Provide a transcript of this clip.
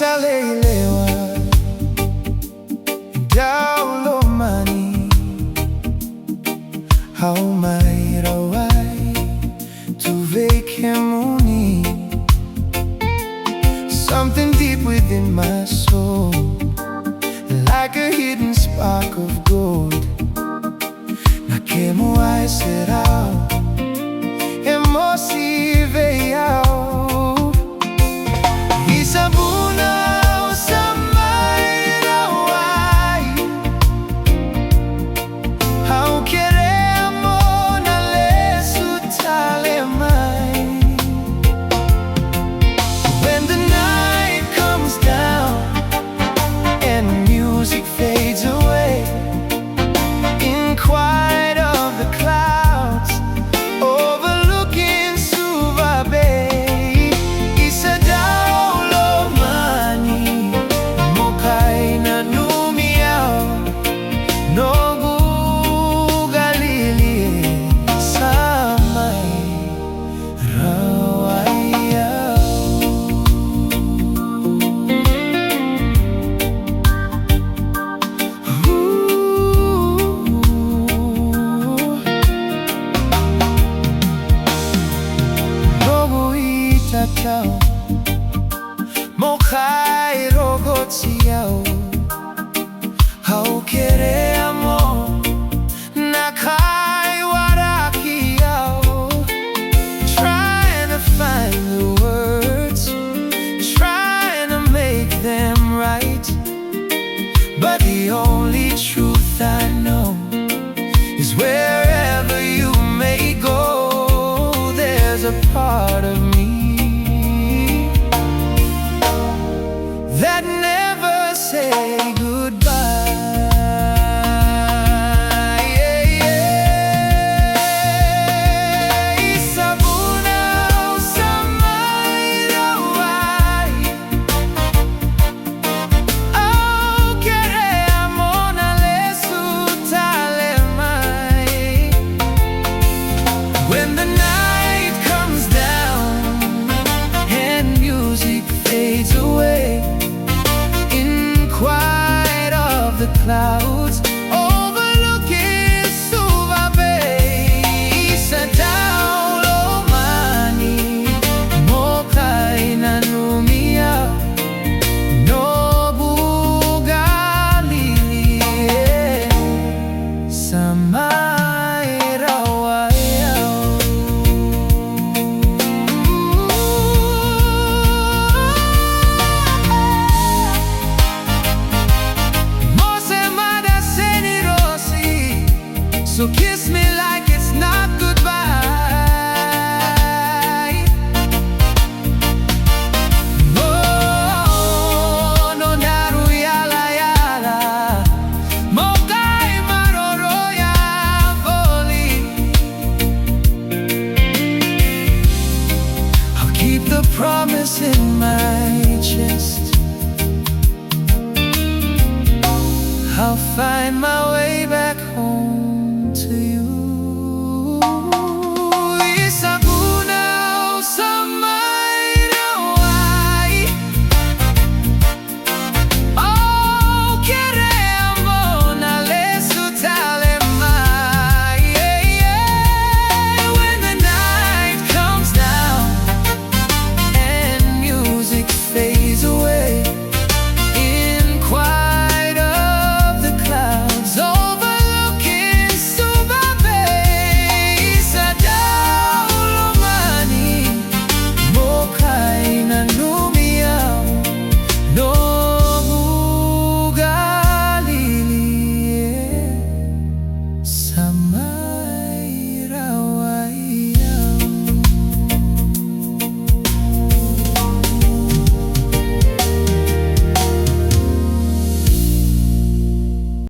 Isalelewa Daulomani Haumairawai Tuvekemuni. Something deep within my soul, like a hidden spark of gold. Nakemo I set out, emosi veio. Isabuna usamarawai, how queremos na lesu talemai. When the night comes down and music fades away, in quiet of the clouds overlooking Suva Bay, isa daulomani mokai nanumi nogu galili samai rawaya. Tao mokai rogotiao, how queremos nakai warakiao. Trying to find the words, trying to make them right, but the only truth I know is wherever you may go, there's a part of me that never say goodbye. Isabuna usamarawai, au queremos na lesu talemai. When the night comes down and music fades away, quiet of the clouds overlooking Suva Bay, isa daulomani mokai nanumi nobu galili samai rawaya. So kiss me like it's not goodbye. Oh, no naru yala yala, mokai maroro ya voli. I'll keep the promise in my chest. I'll find my way back